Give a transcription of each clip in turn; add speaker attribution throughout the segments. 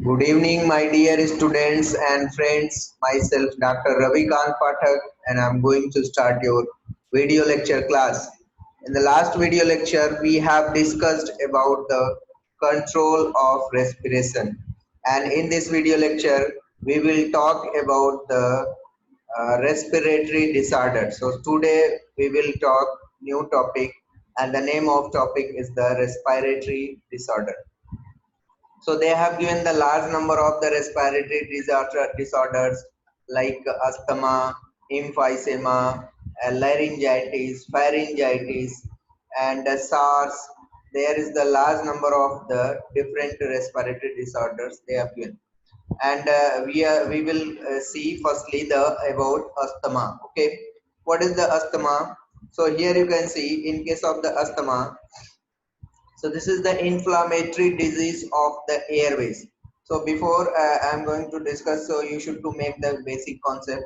Speaker 1: Good evening, my dear students and friends. Myself, Dr. Ravi Kant Pathak, and I'm going to start your video lecture class. In the last video lecture, we have discussed about the control of respiration, and in this video lecture, we will talk about the respiratory disorder. So today we will talk new topic, and the name of topic is the respiratory disorder. So they have given the large number of the respiratory disorders like asthma, emphysema, laryngitis, pharyngitis, and SARS. There is the large number of the different respiratory disorders they have given, and we will see firstly the about asthma. Okay, what is the asthma? So here you can see in case of the asthma, so this is the inflammatory disease of the airways. So before I'm going to discuss, so you should to make the basic concept.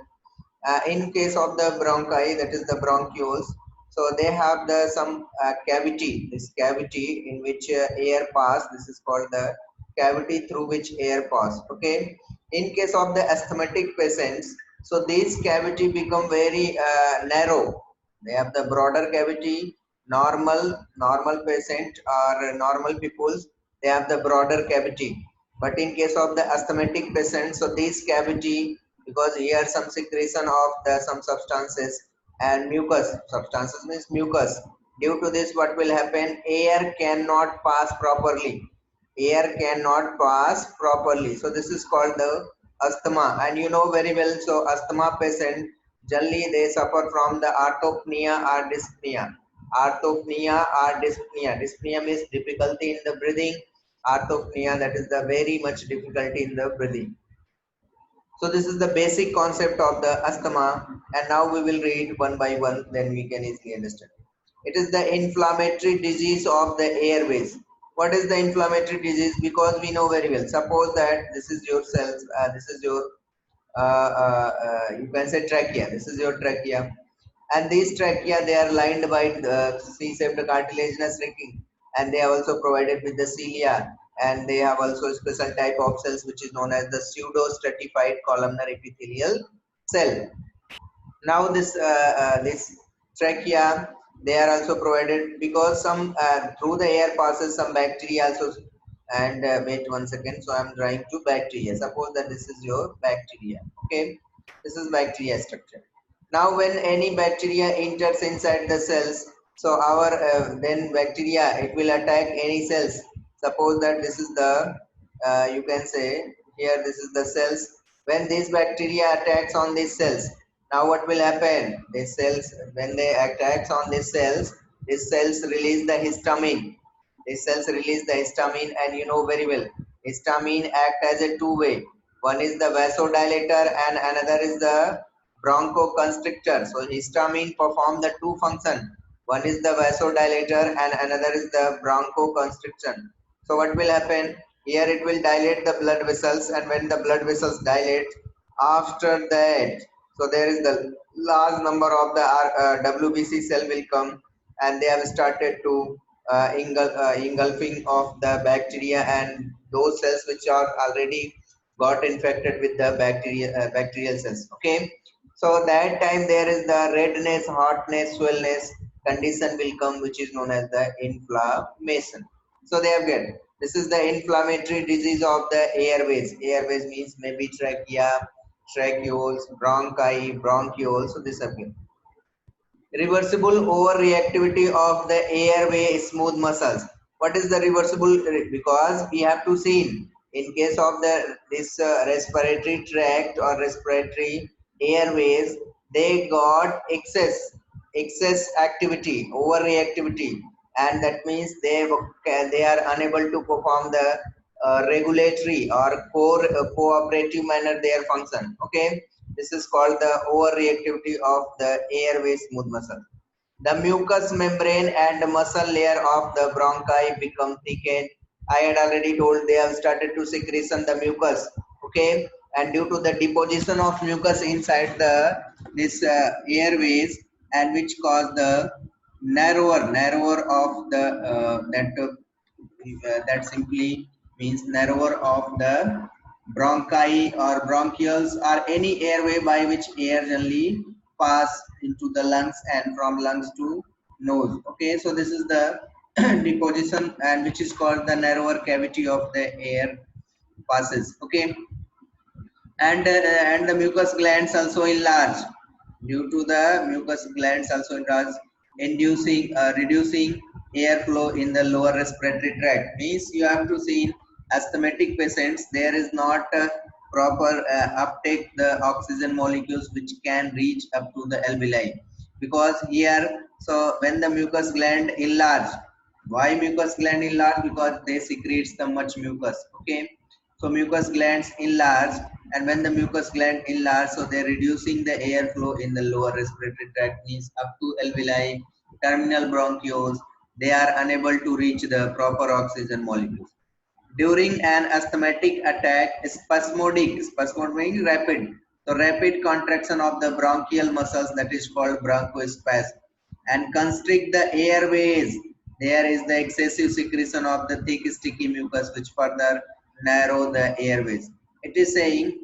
Speaker 1: In case of the bronchi, that is the bronchioles, so they have the some cavity, this cavity in which air pass, this is called the cavity through which air pass. Okay, in case of the asthmatic patients, so this cavity become very narrow. They have the broader cavity. Normal patient or normal peoples, they have the broader cavity, but in case of the asthmatic patient, so this cavity, because here some secretion of the some substances and mucus, substances means mucus, due to this what will happen, air cannot pass properly, so this is called the asthma. And you know very well, so asthma patient generally they suffer from the orthopnea or dyspnea. Orthopnea or dyspnea, dyspnea means difficulty in the breathing, orthopnea, that is the very much difficulty in the breathing. So this is the basic concept of the asthma, and now we will read one by one, then we can easily understand. It is the inflammatory disease of the airways. What is the inflammatory disease? Because we know very well. Suppose that this is your cells, this is your you can say trachea. This is your trachea, and these trachea they are lined by the C-shaped cartilaginous ring, and they are also provided with the cilia, and they have also a special type of cells which is known as the pseudo-stratified columnar epithelial cell. Now this trachea, they are also provided because some through the air passes some bacteria also. And wait 1 second, so I'm trying to bacteria. Suppose that this is your bacteria. Okay, this is bacteria structure. Now when any bacteria enters inside the cells, so our then bacteria, it will attack any cells. Suppose that this is the you can say here, this is the cells. When these bacteria attacks on these cells, now what will happen, these cells, when they attacks on these cells release the histamine. These cells release the histamine, and you know very well, histamine act as a two-way. One is the vasodilator and another is the bronchoconstrictor. So histamine perform the two function. One is the vasodilator and another is the bronchoconstrictor. So what will happen? Here it will dilate the blood vessels, and when the blood vessels dilate, after that, so there is the large number of the WBC cell will come, and they have started to engulfing of the bacteria and those cells which are already got infected with the bacterial cells. Okay, so that time there is the redness, hotness, swellness condition will come, which is known as the inflammation. So they have get, this is the inflammatory disease of the airways. Airways means maybe trachea, tracheoles, bronchi, bronchioles. So this again. Reversible overreactivity of the airway smooth muscles. What is the reversible? Because we have to see in case of the this respiratory tract or respiratory airways, they got excess activity, overreactivity, and that means they are unable to perform the regulatory or cooperative manner their function. Okay, this is called the overreactivity of the airway smooth muscle. The mucous membrane and muscle layer of the bronchi become thickened. I had already told they have started to secretion the mucus. Okay, and due to the deposition of mucus inside the this airways, and which cause the narrower of the that simply means narrower of the bronchi or bronchioles or any airway by which air generally pass into the lungs and from lungs to nose. Okay, so this is the deposition and which is called the narrower cavity of the air passes. Okay, and the mucous glands also enlarge due to the mucous glands also enlarge, inducing reducing airflow in the lower respiratory tract. Means you have to see in asthmatic patients there is not proper uptake the oxygen molecules which can reach up to the alveoli, because here, so when the mucous gland enlarge, why mucous gland enlarge? Because they secretes the much mucus. Okay, so mucous glands enlarge, and when the mucous gland enlarge, so they're reducing the airflow in the lower respiratory tract, means up to alveoli, terminal bronchioles. They are unable to reach the proper oxygen molecules. During an asthmatic attack, spasmodic means rapid. So rapid contraction of the bronchial muscles, that is called bronchospasm, and constrict the airways. There is the excessive secretion of the thick sticky mucus which further narrow the airways. It is saying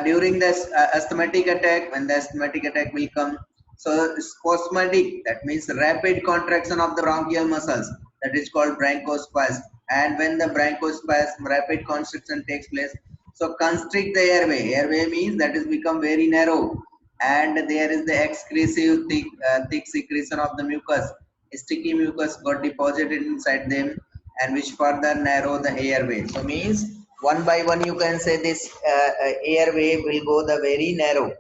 Speaker 1: during the asthmatic attack, when the asthmatic attack will come, so spasmodic, that means rapid contraction of the bronchial muscles, that is called bronchospasm. And when the bronchospasm rapid constriction takes place, so constrict the airway means that is become very narrow, and there is the excessive thick secretion of the mucus, sticky mucus got deposited inside them, and which further narrow the airway. So means one by one you can say this airway will go the very narrow.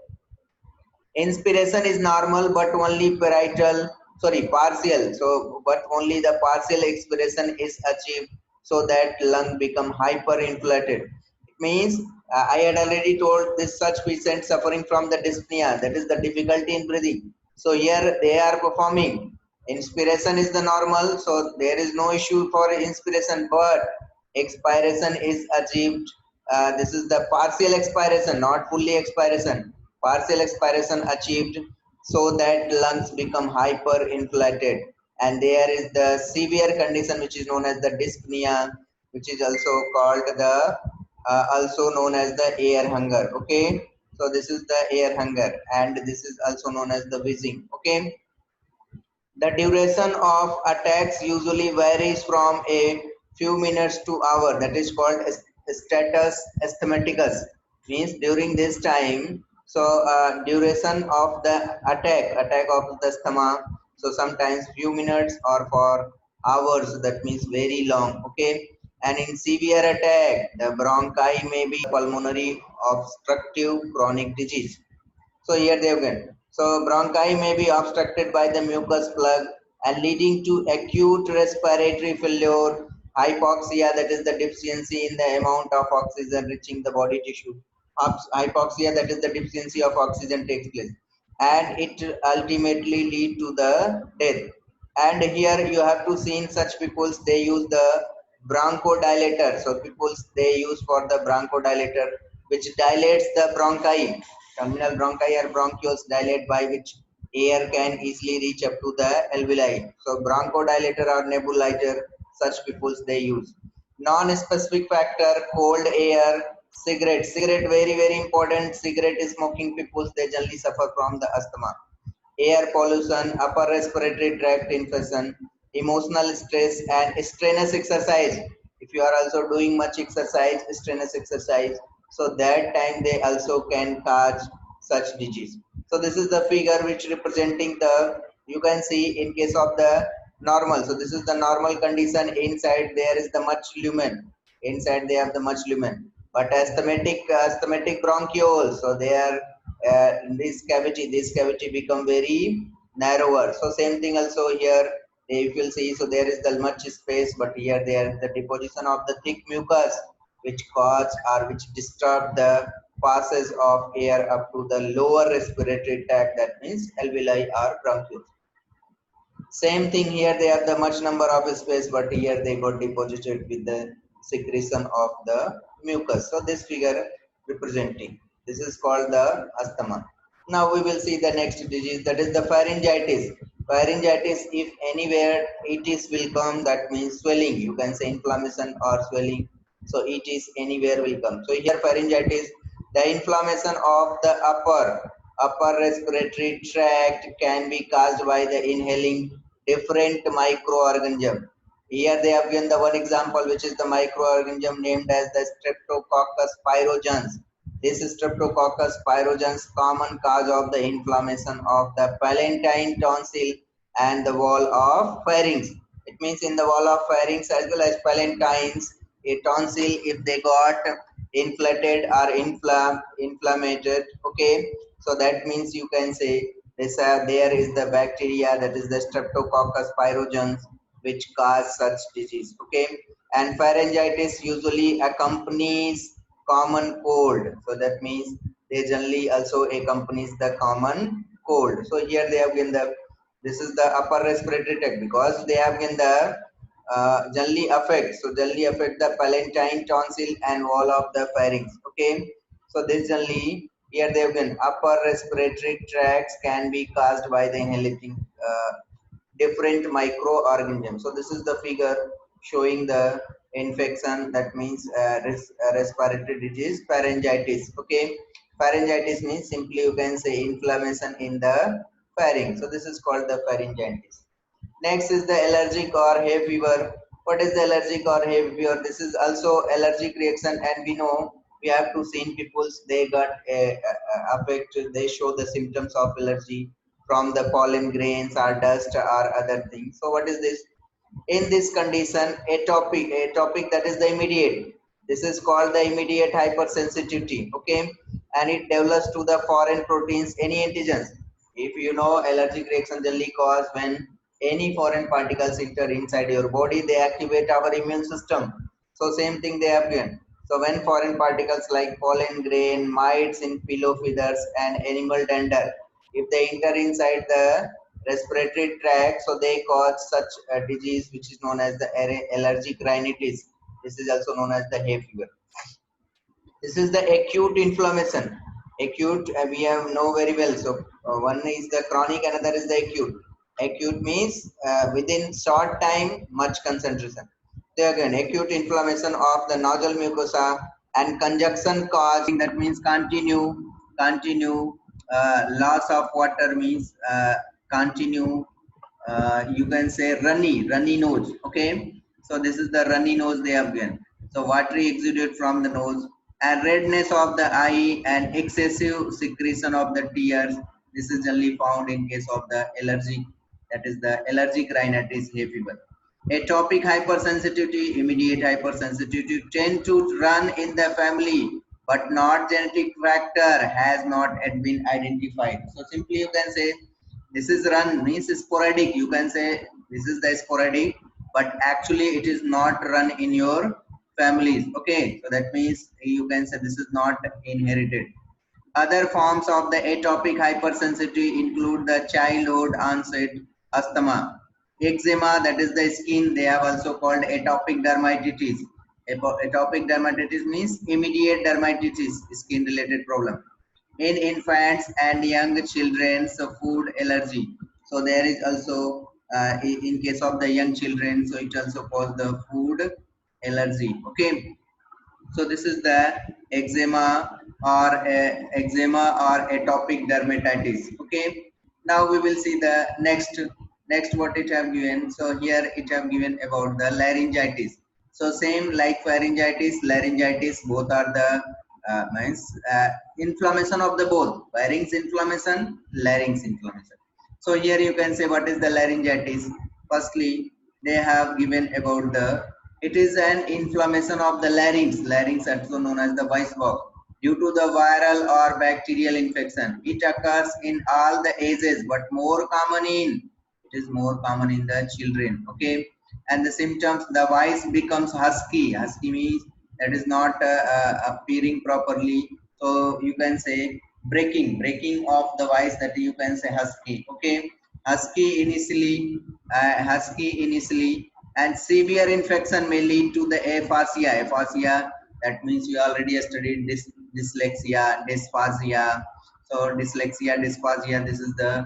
Speaker 1: Inspiration is normal but only partial. So but only the partial expiration is achieved, so that lung become hyperinflated. It means I had already told this such patient suffering from the dyspnea, that is the difficulty in breathing. So here they are performing. Inspiration is the normal, so there is no issue for inspiration, but expiration is achieved. This is the partial expiration, not fully expiration. Partial expiration achieved, so that lungs become hyperinflated, and there is the severe condition which is known as the dyspnea, which is also called the also known as the air hunger. Okay, so this is the air hunger, and this is also known as the wheezing. Okay, the duration of attacks usually varies from a few minutes to hour. That is called status asthmaticus. Means during this time, so duration of the attack of the asthma. So sometimes few minutes or for hours. That means very long. Okay. And in severe attack, the bronchi may be pulmonary obstructive chronic disease. So here they again. So bronchi may be obstructed by the mucus plug and leading to acute respiratory failure, hypoxia, that is the deficiency in the amount of oxygen reaching the body tissue. Hypoxia, that is the deficiency of oxygen takes place, and it ultimately lead to the death. And here you have to see in such peoples they use the bronchodilator. So peoples they use for the bronchodilator, which dilates the bronchi. Terminal bronchi or bronchioles dilate, by which air can easily reach up to the alveoli. So bronchodilator or nebulizer, such peoples they use. Non-specific factor, cold air, cigarette very important. Cigarette smoking peoples they generally suffer from the asthma. Air pollution, upper respiratory tract infection, emotional stress, and strenuous exercise. If you are also doing much exercise, strenuous exercise, so that time they also can catch such disease. So this is the figure which representing the, you can see in case of the normal. So this is the normal condition. Inside there is the much lumen. Inside they have the much lumen. But asthmatic bronchioles, so they are this cavity become very narrower. So same thing also here, if you'll see, so there is the much space, but here there the deposition of the thick mucus which cause or which disturb the passes of air up to the lower respiratory tract, that means alveoli or bronchioles. Same thing here, they have the much number of space, but here they got deposited with the secretion of the mucus. So this figure representing, this is called the asthma. Now we will see the next disease, that is the pharyngitis. Pharyngitis, if anywhere it is will come, that means swelling. You can say inflammation or swelling. So it is anywhere will come. So here pharyngitis, the inflammation of the upper respiratory tract can be caused by the inhaling different microorganism. Here they have given the one example, which is the microorganism named as the Streptococcus pyogenes. This Streptococcus pyogenes common cause of the inflammation of the palatine tonsil and the wall of pharynx. It means in the wall of pharynx as well as palatines, a tonsil, if they got inflated or inflamed, okay, so that means you can say this there is the bacteria, that is the Streptococcus pyogenes, which cause such disease, okay. And pharyngitis usually accompanies common cold, so that means they generally also accompanies the common cold. So here they have given the, this is the upper respiratory tract, because they have given the generally affect, so generally affect the palatine tonsil and wall of the pharynx, okay. So this generally, here they have been upper respiratory tracts can be caused by the inhaling different microorganisms. So this is the figure showing the infection, that means respiratory disease, pharyngitis, okay. Pharyngitis means simply you can say inflammation in the pharynx, so this is called the pharyngitis. Next is the allergic or hay fever. What is the allergic or hay fever? This is also allergic reaction, and we know we have to see in people's they got affect. They show the symptoms of allergy from the pollen grains or dust or other things. So what is this? In this condition, atopic, that is the immediate. This is called the immediate hypersensitivity. Okay, and it develops to the foreign proteins, any antigens. If you know, allergic reaction generally cause when any foreign particles enter inside your body, they activate our immune system. So same thing they have given. So when foreign particles like pollen grain, mites in pillow feathers, and animal dander, if they enter inside the respiratory tract, so they cause such a disease which is known as the allergic rhinitis. This is also known as the hay fever. This is the acute inflammation. Acute, we have know very well. So one is the chronic, another is the acute. Acute means within short time, much concentration. So again, acute inflammation of the nasal mucosa and congestion causing, that means continue. Loss of water means continue. You can say runny nose. Okay, so this is the runny nose they have given. So watery exudate from the nose, and redness of the eye and excessive secretion of the tears. This is generally found in case of the allergic, that is the allergic rhinitis, hay fever. Atopic hypersensitivity, immediate hypersensitivity tend to run in the family, but not genetic factor has not yet been identified. So simply you can say this is run means sporadic. You can say this is the sporadic, but actually it is not run in your families. Okay, so that means you can say this is not inherited. Other forms of the atopic hypersensitivity include the childhood onset asthma, eczema, that is the skin. They have also called atopic dermatitis. Atopic dermatitis means immediate dermatitis, skin related problem. In infants and young children, so food allergy. So there is also in case of the young children, so it also causes the food allergy. Okay, so this is the eczema or atopic dermatitis. Okay, now we will see the next what it have given. So here it have given about the laryngitis. So same like laryngitis, both are the means inflammation of the both pharynx inflammation, larynx inflammation. So here you can say what is the laryngitis. Firstly, they have given about the, it is an inflammation of the larynx. Larynx also known as the voice box due to the viral or bacterial infection. It occurs in all the ages, but more common in, it is more common in the children. Okay, and the symptoms, the voice becomes husky. Husky means that is not appearing properly. So you can say breaking of the voice, that you can say husky. Okay, husky initially, and severe infection may lead to the aphasia. Aphasia, that means you already studied this, dyslexia, dysphasia. So dyslexia, dysphasia, this is the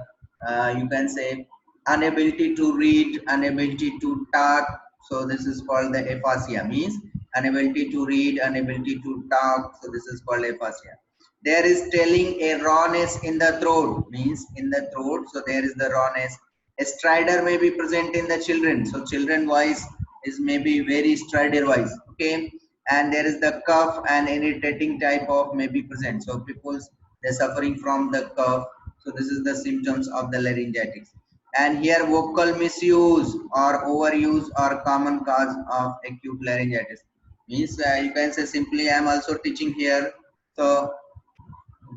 Speaker 1: you can say inability to read, inability to talk. So this is called the aphasia, means inability to read, inability to talk. So this is called aphasia. There is telling a rawness in the throat, means in the throat. So there is the rawness. A stridor may be present in the children. So children voice is maybe very stridor voice. Okay, and there is the cough and irritating type of may be present. So people they're suffering from the cough. So this is the symptoms of the laryngitis. And here vocal misuse or overuse are common cause of acute laryngitis. Means you can say simply I am also teaching here. So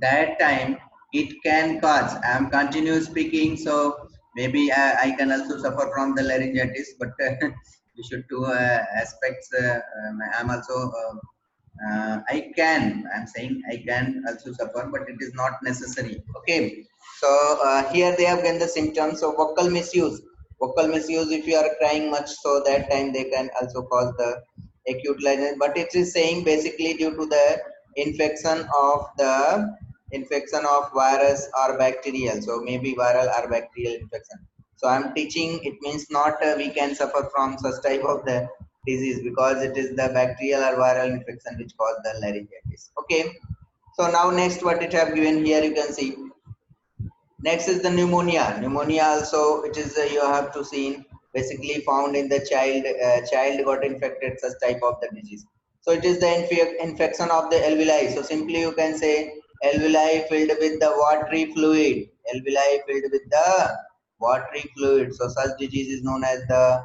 Speaker 1: that time it can cause I am continue speaking, so maybe I can also suffer from the laryngitis, but we should do aspects I'm also I'm saying I can also suffer, but it is not necessary. Okay, so here they have given the symptoms. So vocal misuse if you are crying much, so that time they can also cause the acute laryngitis, but it is saying basically due to the infection of virus or bacterial, so maybe viral or bacterial infection. So I'm teaching, it means not we can suffer from such type of the disease, because it is the bacterial or viral infection which cause the laryngitis. Okay, so now next what it have given here, you can see next is the pneumonia. Pneumonia also it is you have to see basically found in the child got infected such type of the disease. So it is the infection of the alveoli. So simply you can say alveoli filled with the watery fluid. Alveoli filled with the watery fluid. So such disease is known as the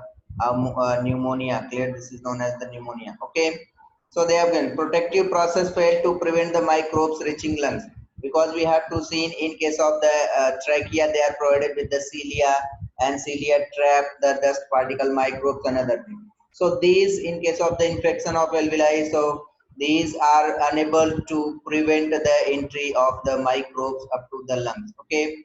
Speaker 1: pneumonia. Clear? This is known as the pneumonia. Okay. So they have been protective process failed to prevent the microbes reaching lungs, because we have to see in case of the trachea they are provided with the cilia, and cilia trap the dust particle microbes and other thing. So these in case of the infection of alveoli, so these are unable to prevent the entry of the microbes up to the lungs. Okay,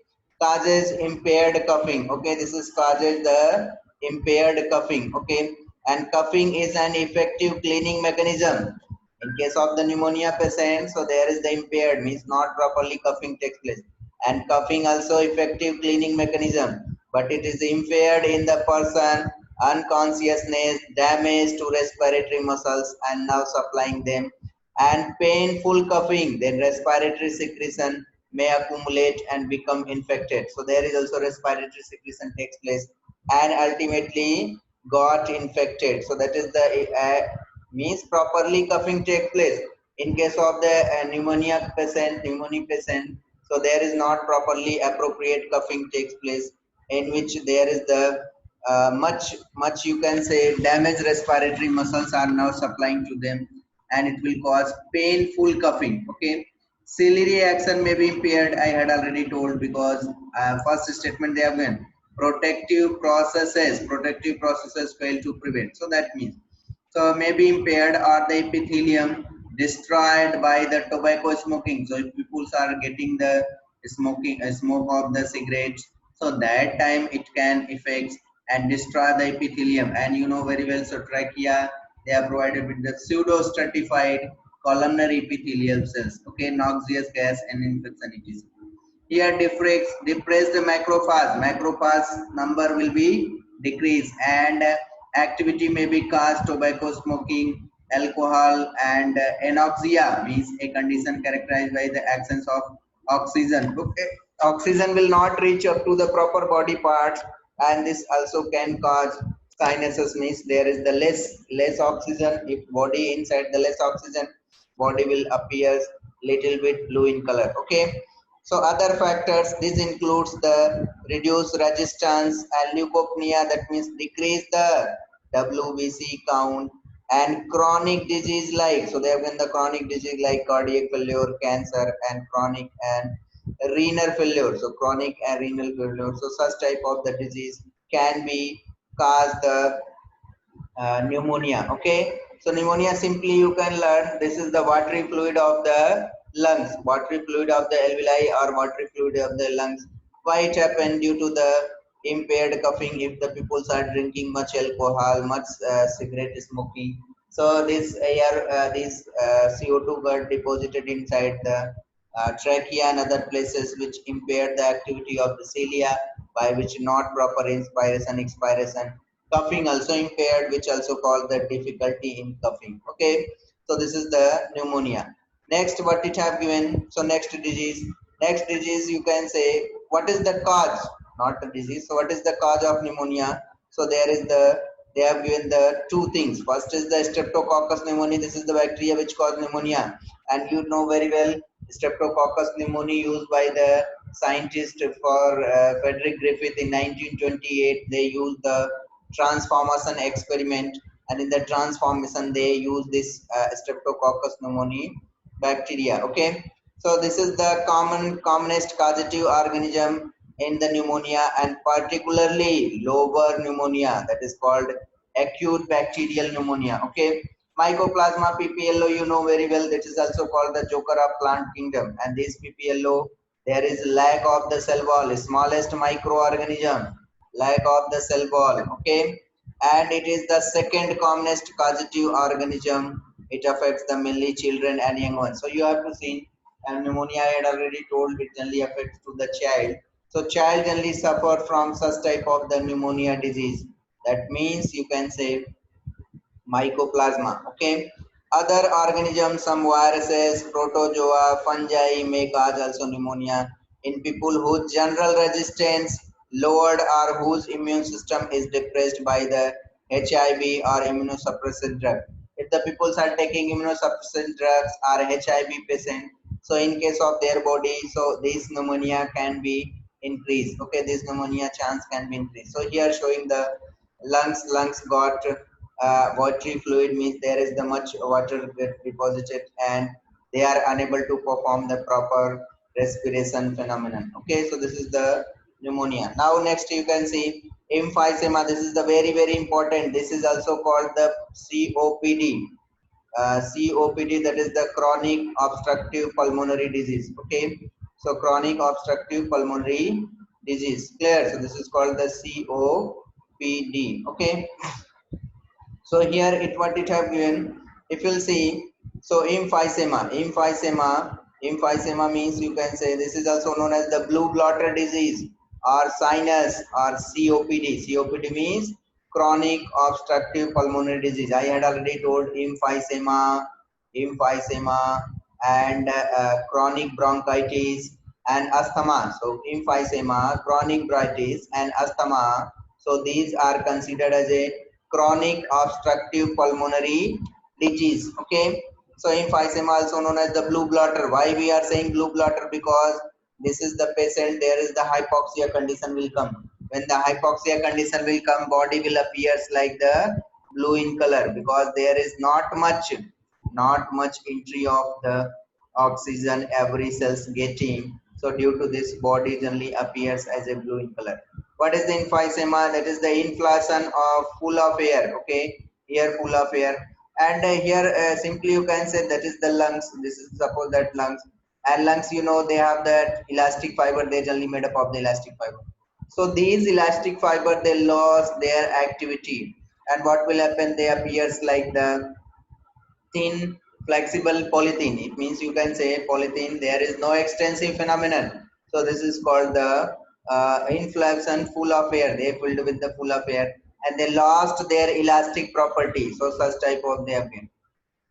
Speaker 1: causes impaired coughing. Okay, this is causes the impaired coughing. Okay, and coughing is an effective cleaning mechanism in case of the pneumonia patient. So there is the impaired, means not properly coughing takes place, and coughing also effective cleaning mechanism, but it is impaired in the person unconsciousness, damage to respiratory muscles and now supplying them, and painful coughing, then respiratory secretion may accumulate and become infected. So there is also respiratory secretion takes place and ultimately got infected. So that is the means properly coughing take place in case of the pneumonia patient. So there is not properly appropriate coughing takes place, in which there is the much you can say damaged respiratory muscles are now supplying to them, and it will cause painful coughing. Okay, ciliary action may be impaired, I had already told, because first statement they have given protective processes fail to prevent. So that means, so may be impaired or the epithelium destroyed by the tobacco smoking. So if people are getting the smoke of the cigarettes, so that time it can affect and destroy the epithelium. And you know very well, so trachea they are provided with the pseudo stratified columnar epithelial cells. Okay, noxious gas and infection etc. Here depress the macrophage number will be decreased, and activity may be caused tobacco smoking, alcohol, and anoxia, means a condition characterized by the absence of oxygen. Okay, oxygen will not reach up to the proper body parts, and this also can cause sinuses, means there is the less oxygen. If body inside the less oxygen, body will appear little bit blue in color. Okay, so other factors, this includes the reduced resistance and leukopenia, that means decrease the WBC count, and chronic disease like, so they have been the chronic disease like cardiac failure, cancer, and chronic and renal failure. So chronic and renal failure. So such type of the disease can be cause the pneumonia. Okay, so pneumonia simply you can learn, this is the watery fluid of the lungs, watery fluid of the alveoli or watery fluid of the lungs. Why it happened? Due to the impaired coughing, if the people are drinking much alcohol, much cigarette smoking, so this air this CO2 got deposited inside the trachea and other places, which impaired the activity of the cilia, by which not proper inspiration expiration, coughing also impaired, which also called the difficulty in coughing. Okay, so this is the pneumonia. Next, what it have given? So next disease you can say what is the cause, not the disease. So what is the cause of pneumonia? So there is they have given the two things. First is the streptococcus pneumoniae. This is the bacteria which cause pneumonia, and you know very well streptococcus pneumoniae used by the scientist for Frederick Griffith in 1928. They used the transformation experiment, and in the transformation they use this streptococcus pneumoniae bacteria. Okay, so this is the commonest causative organism in the pneumonia, and particularly lobar pneumonia, that is called acute bacterial pneumonia. Okay, Mycoplasma pplo, you know very well, that is also called the joker of plant kingdom, and this pplo, there is lack of the cell wall, smallest microorganism, lack of the cell wall. Okay, and it is the second commonest causative organism. It affects the mainly children and young ones. So you have to see, and pneumonia I had already told, it generally affects to the child. So child generally suffer from such type of the pneumonia disease. That means you can say mycoplasma. Okay, other organisms, some viruses, protozoa, fungi may cause also pneumonia in people whose general resistance lowered or whose immune system is depressed by the HIV or immunosuppressant drug. If the people are taking immunosuppressant drugs or HIV patient, so in case of their body, so this pneumonia can be increased. Okay, this pneumonia chance can be increased. So here showing the lungs got watery fluid, means there is the much water get deposited and they are unable to perform the proper respiration phenomenon. Okay, so this is the pneumonia. Now next you can see emphysema. This is the very important. This is also called the COPD. COPD, that is the chronic obstructive pulmonary disease. Okay, so chronic obstructive pulmonary disease. Clear? So this is called the COPD. Okay, so here it what it have given, if you'll see, so emphysema means you can say this is also known as the blue blotter disease or sinus or COPD. COPD means chronic obstructive pulmonary disease. I had already told emphysema and chronic bronchitis and asthma. So emphysema, chronic bronchitis and asthma, so these are considered as a chronic obstructive pulmonary disease. Okay, so emphysema also known as the blue blotter. Why we are saying blue blotter? Because this is the patient, there is the hypoxia condition will come. When the hypoxia condition will come, body will appears like the blue in color, because there is not much entry of the oxygen every cells getting. So due to this, body generally appears as a blue in color. What is the emphysema? That is the inflation of full of air. Okay, air full of air, and here simply you can say that is the lungs. This is suppose that lungs, and lungs, you know, they have that elastic fiber. They generally made up of the elastic fiber. So these elastic fiber, they lost their activity, and what will happen? They appears like the thin flexible polythene. It means you can say polythene, there is no extensive phenomenon. So this is called the inflation full of air. They filled with the full of air and they lost their elastic property. So such type of they have been.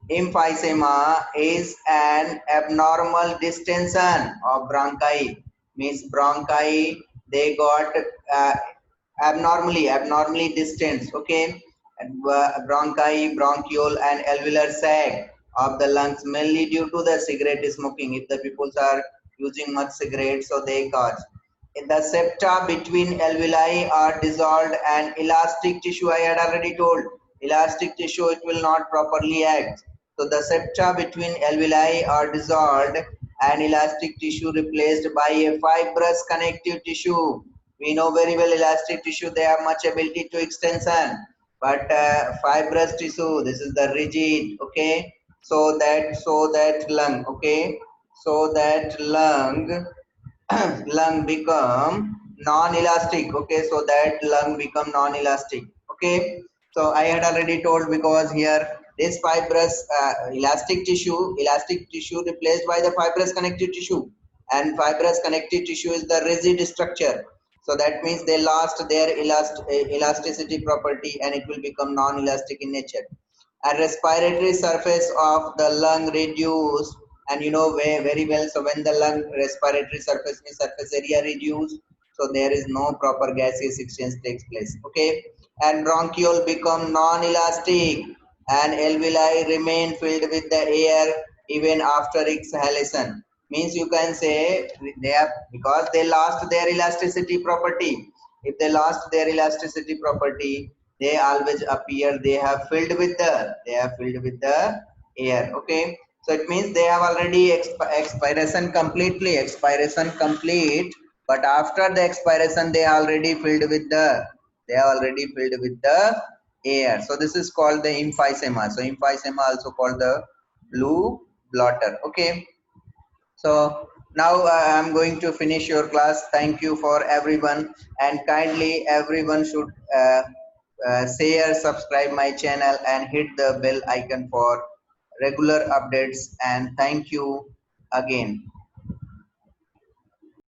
Speaker 1: Emphysema is an abnormal distension of bronchi. Means bronchi, they got uh, abnormally distant. Okay, and bronchi, bronchiole and alveolar sac of the lungs, mainly due to the cigarette smoking. If the people are using much cigarette, so they cause. In the septa between alveoli are dissolved and elastic tissue, I had already told, elastic tissue, it will not properly act. So the septa between alveoli are dissolved and elastic tissue replaced by a fibrous connective tissue. We know very well elastic tissue, they have much ability to extension, but fibrous tissue, this is the rigid. Okay, so that lung. Okay, so that lung become non-elastic. Okay, so that lung become non-elastic. Okay, so I had already told, because here this fibrous elastic tissue replaced by the fibrous connective tissue, and fibrous connective tissue is the rigid structure. So that means they lost their elasticity property and it will become non-elastic in nature. And respiratory surface of the lung reduced, and you know very well, so when the lung respiratory surface means surface area reduced, so there is no proper gaseous exchange takes place. Okay. And bronchiole become non-elastic and alveoli remain filled with the air even after exhalation. Means you can say they have, because they lost their elasticity property. If they lost their elasticity property, they always appear they have filled with the air. Okay. So it means they have already expiration complete, but after the expiration they are already filled with the air. So this is called the emphysema. So emphysema also called the blue blotter. Okay. So now I'm going to finish your class. Thank you for everyone, and kindly everyone should share, subscribe my channel and hit the bell icon for regular updates. And thank you again.